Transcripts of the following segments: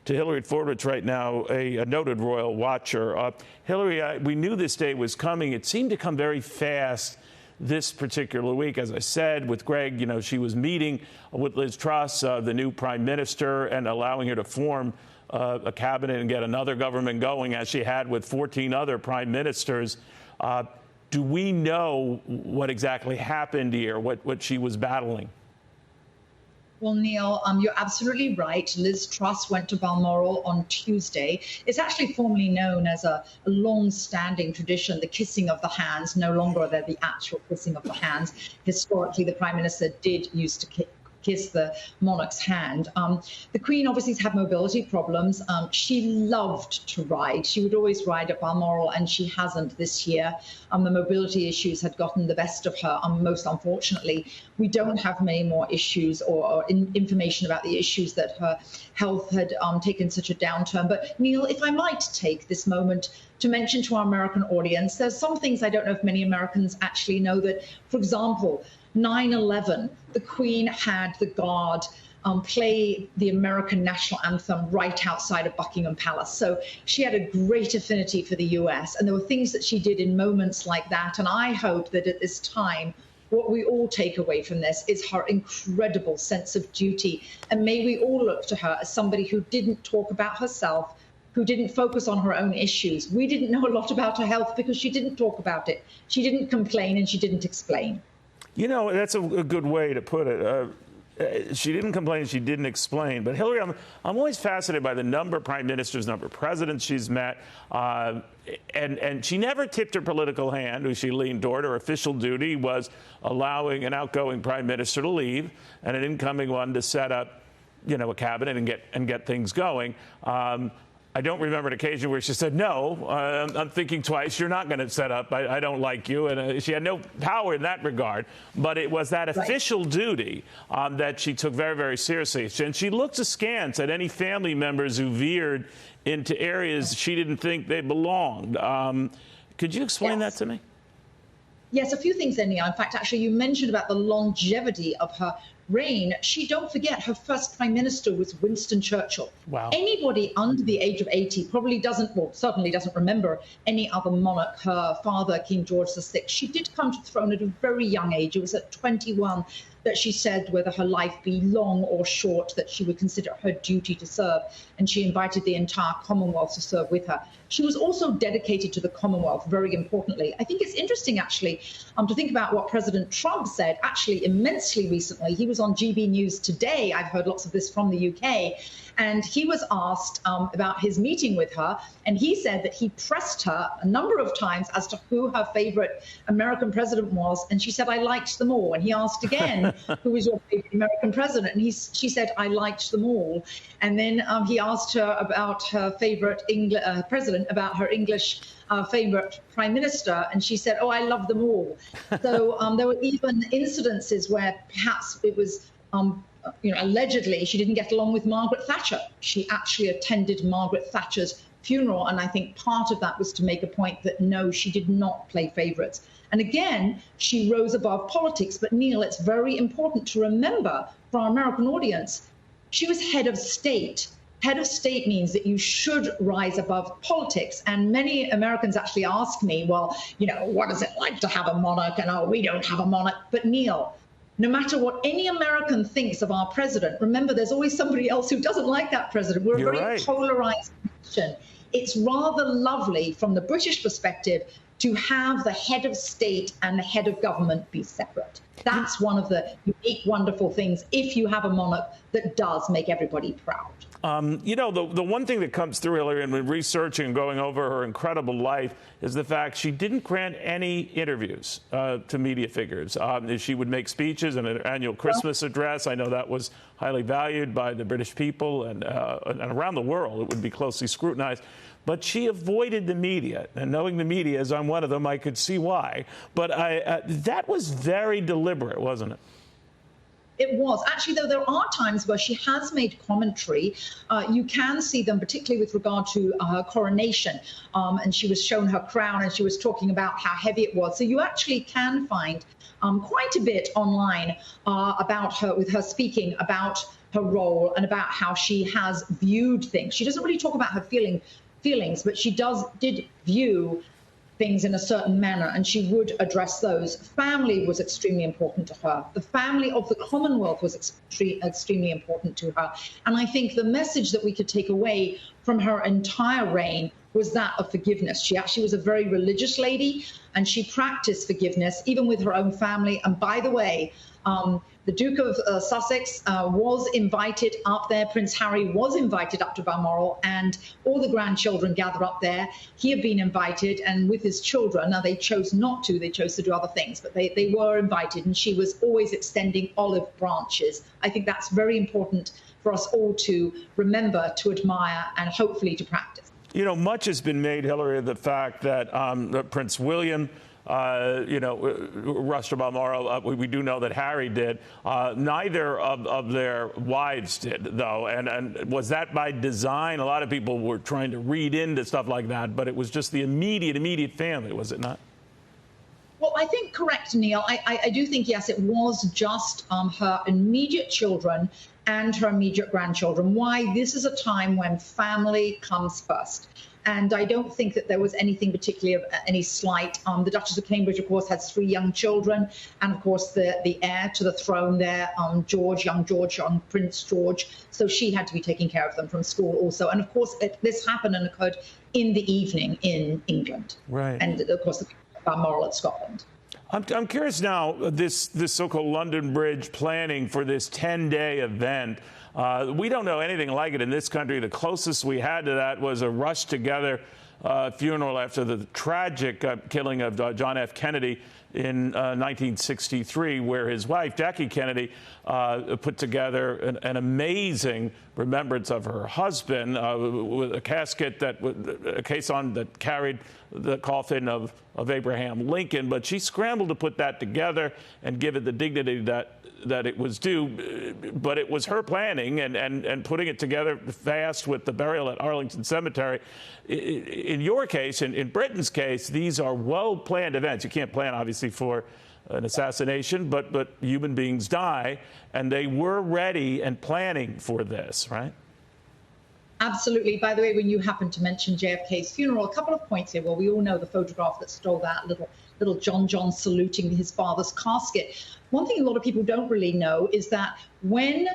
to Hilary Fordwich right now, a noted royal watcher. Hilary, we knew this day was coming. It seemed to come very fast this particular week. As I said, with Greg, she was meeting with Liz Truss, the new prime minister, and allowing her to form a cabinet and get another government going, as she had with 14 other prime ministers. Do we know what exactly happened here, what she was battling? Well, Neil, you're absolutely right. Liz Truss went to Balmoral on Tuesday. It's actually formerly known as a long-standing tradition, the kissing of the hands. No longer they're the actual kissing of the hands. Historically, the Prime Minister did used to kiss the monarch's hand. The Queen obviously has had mobility problems. She loved to ride. She would always ride at Balmoral, and she hasn't this year. The mobility issues had gotten the best of her. Most unfortunately, we don't have many more issues or information about the issues that her health had taken such a downturn. But Neil, if I might take this moment to mention to our American audience, there's some things I don't know if many Americans actually know that, for example, 9/11, the Queen had the Guard play the American national anthem right outside of Buckingham Palace. So she had a great affinity for the US, and there were things that she did in moments like that. And I hope that at this time, what we all take away from this is her incredible sense of duty. And may we all look to her as somebody who didn't talk about herself, who didn't focus on her own issues. We didn't know a lot about her health because she didn't talk about it. She didn't complain, and she didn't explain. That's a good way to put it. She didn't complain, she didn't explain. But Hilary, I'm always fascinated by the number of prime ministers, number of presidents she's met. And she never tipped her political hand, who she leaned toward. Her official duty was allowing an outgoing prime minister to leave and an incoming one to set up, a cabinet and get things going. I don't remember an occasion where she said, no, I'm thinking twice, you're not going to set up, I don't like you. And she had no power in that regard. But it was that official duty that she took very, very seriously. And she looked askance at any family members who veered into areas she didn't think they belonged. Could you explain that to me? Yes, a few things there, Neil. In fact, actually, you mentioned about the longevity of her reign. Don't forget, her first prime minister was Winston Churchill. Wow. Anybody under the age of 80 probably certainly doesn't remember any other monarch. Her father, King George VI, she did come to the throne at a very young age. It was at 21 that she said whether her life be long or short, that she would consider her duty to serve. And she invited the entire Commonwealth to serve with her. She was also dedicated to the Commonwealth, very importantly. I think it's interesting, actually, to think about what President Trump said, actually, immensely recently. He was on GB News today. I've heard lots of this from the UK. And he was asked about his meeting with her. And he said that he pressed her a number of times as to who her favorite American president was. And she said, I liked them all. And he asked again, who was your favorite American president? And she said, I liked them all. And then he asked her about her favorite president, about her English favorite prime minister. And she said, oh, I love them all. So there were even incidences where perhaps it was allegedly she didn't get along with Margaret Thatcher. She actually attended Margaret Thatcher's funeral. And I think part of that was to make a point that, no, she did not play favorites. And again, she rose above politics. But Neil, it's very important to remember for our American audience, she was head of state. Head of state means that you should rise above politics. And many Americans actually ask me, well, what is it like to have a monarch? And, oh, we don't have a monarch. But Neil, no matter what any American thinks of our president, remember, there's always somebody else who doesn't like that president. We're a very polarized nation. It's rather lovely from the British perspective to have the head of state and the head of government be separate. That's one of the unique, wonderful things if you have a monarch that does make everybody proud. The one thing that comes through, Hilary, and when researching and going over her incredible life is the fact she didn't grant any interviews to media figures. She would make speeches and an annual Christmas address. I know that was highly valued by the British people and around the world. It would be closely scrutinized. But she avoided the media. And knowing the media, as I'm one of them, I could see why. But that was very deliberate, wasn't it? It was. Actually, though, there are times where she has made commentary. You can see them, particularly with regard to her coronation. And she was shown her crown and she was talking about how heavy it was. So you actually can find quite a bit online about her, with her speaking about her role and about how she has viewed things. She doesn't really talk about her feelings, but she did view things in a certain manner, and she would address those. Family was extremely important to her. The family of the Commonwealth was extremely important to her. And I think the message that we could take away from her entire reign was that of forgiveness. She actually was a very religious lady, and she practiced forgiveness, even with her own family. And by the way, the Duke of Sussex was invited up there. Prince Harry was invited up to Balmoral, and all the grandchildren gather up there. He had been invited, and with his children, now they chose not to, they chose to do other things, but they were invited, and she was always extending olive branches. I think that's very important for us all to remember, to admire, and hopefully to practice. You know, much has been made, Hilary, of the fact that Prince William rushed to Balmoral. We do know that Harry did. Neither of their wives did, though. And was that by design? A lot of people were trying to read into stuff like that, but it was just the immediate family, was it not? Well, I think correct, Neil. I do think, yes, it was just her immediate children and her immediate grandchildren. Why? This is a time when family comes first. And I don't think that there was anything particularly of any slight. The Duchess of Cambridge, of course, has 3 young children. And, of course, the heir to the throne there, young Prince George. So she had to be taking care of them from school also. And, of course, this happened and occurred in the evening in England. Right. And, of course, Balmoral at Scotland. I'm curious now, this so-called London Bridge planning for this 10-day event. We don't know anything like it in this country. The closest we had to that was a rushed together funeral after the tragic killing of John F. Kennedy in 1963, where his wife, Jackie Kennedy, put together an amazing remembrance of her husband with a casket, a caisson that carried the coffin of Abraham Lincoln. But she scrambled to put that together and give it the dignity that it was due. But it was her planning and putting it together fast with the burial at Arlington Cemetery. In your case, in Britain's case, these are well-planned events. You can't plan, obviously, for an assassination, but human beings die, and they were ready and planning for this, right? Absolutely. By the way, when you happen to mention JFK's funeral, a couple of points here. Well, we all know the photograph that stole that little John saluting his father's casket. One thing a lot of people don't really know is that when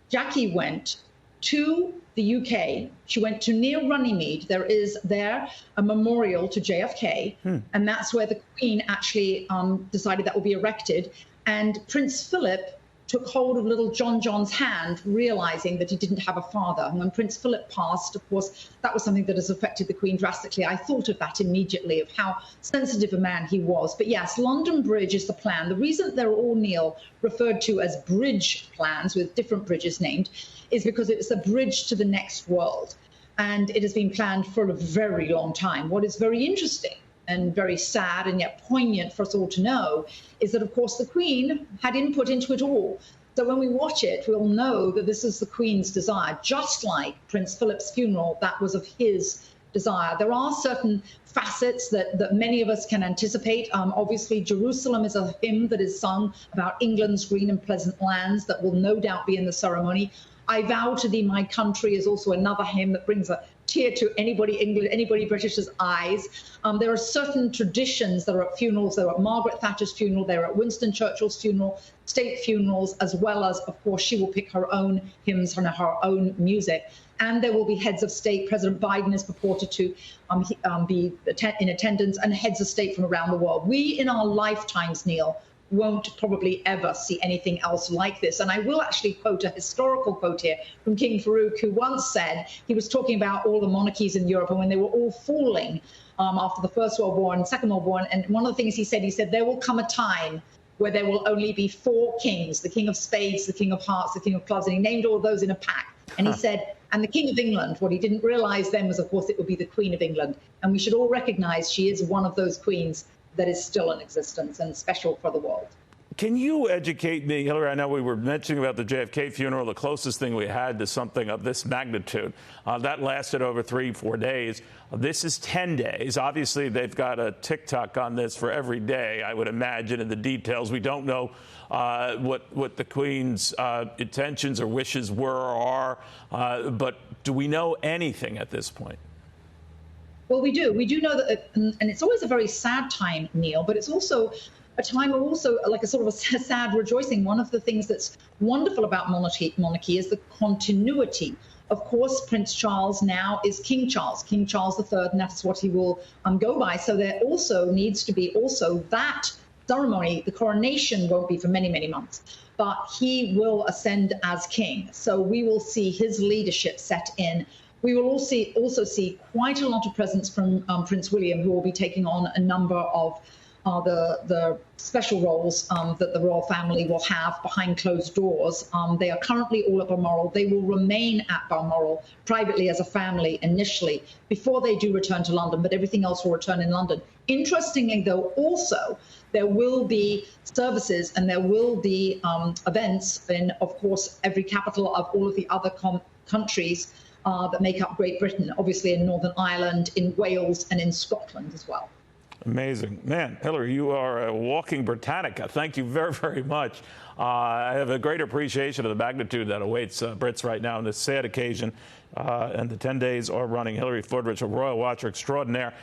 Jackie went to the UK, she went to near Runnymede. There is a memorial to JFK, and that's where the Queen actually decided that will be erected. And Prince Philip took hold of little John's hand, realizing that he didn't have a father. And when Prince Philip passed, of course, that was something that has affected the Queen drastically. I thought of that immediately, of how sensitive a man he was. But yes, London Bridge is the plan. The reason they're all, Neil, referred to as bridge plans, with different bridges named, is because it's a bridge to the next world. And it has been planned for a very long time. What is very interesting and very sad and yet poignant for us all to know is that, of course, the Queen had input into it all. So when we watch it, we'll know that this is the Queen's desire. Just like Prince Philip's funeral, that was of his desire. There are certain facets that many of us can anticipate. Obviously, Jerusalem is a hymn that is sung about England's green and pleasant lands that will no doubt be in the ceremony. I Vow to Thee, My Country is also another hymn that brings a tear to anybody British's eyes. There are certain traditions that are at funerals. They were at Margaret Thatcher's funeral. They were at Winston Churchill's funeral, state funerals, as well as, of course, she will pick her own hymns and her own music. And there will be heads of state. President Biden is purported to be in attendance, and heads of state from around the world. We, in our lifetimes, Neil, won't probably ever see anything else like this. And I will actually quote a historical quote here from King Farouk, who once said, he was talking about all the monarchies in Europe and when they were all falling after the First World War and Second World War. And one of the things he said, there will come a time where there will only be 4 kings, the King of Spades, the King of Hearts, the King of Clubs, and he named all those in a pack. And he said, and the King of England, what he didn't realize then was, of course, it would be the Queen of England. And we should all recognize she is one of those queens that is still in existence and special for the world. Can you educate me, Hilary? I know we were mentioning about the JFK funeral, the closest thing we had to something of this magnitude. That lasted over 3-4 days. This is 10 days. Obviously, they've got a tick-tock on this for every day, I would imagine, in the details. We don't know what the Queen's intentions or wishes were or are, but do we know anything at this point? Well, we do. We do know that, and it's always a very sad time, Neil, but it's also a time of also like a sort of a sad rejoicing. One of the things that's wonderful about monarchy is the continuity. Of course, Prince Charles now is King Charles III, and that's what he will go by. So there also needs to be also that ceremony. The coronation won't be for many, many months, but he will ascend as king. So we will see his leadership set in. We will also see quite a lot of presence from Prince William, who will be taking on a number of the special roles that the royal family will have behind closed doors. They are currently all at Balmoral. They will remain at Balmoral privately as a family initially before they do return to London, but everything else will return in London. Interestingly, though, also there will be services and there will be events in, of course, every capital of all of the other countries that make up Great Britain, obviously in Northern Ireland, in Wales, and in Scotland as well. Amazing. Man, Hilary, you are a walking Britannica. Thank you very, very much. I have a great appreciation of the magnitude that awaits Brits right now on this sad occasion. And the 10 days are running. Hilary Fordrich, a royal watcher extraordinaire.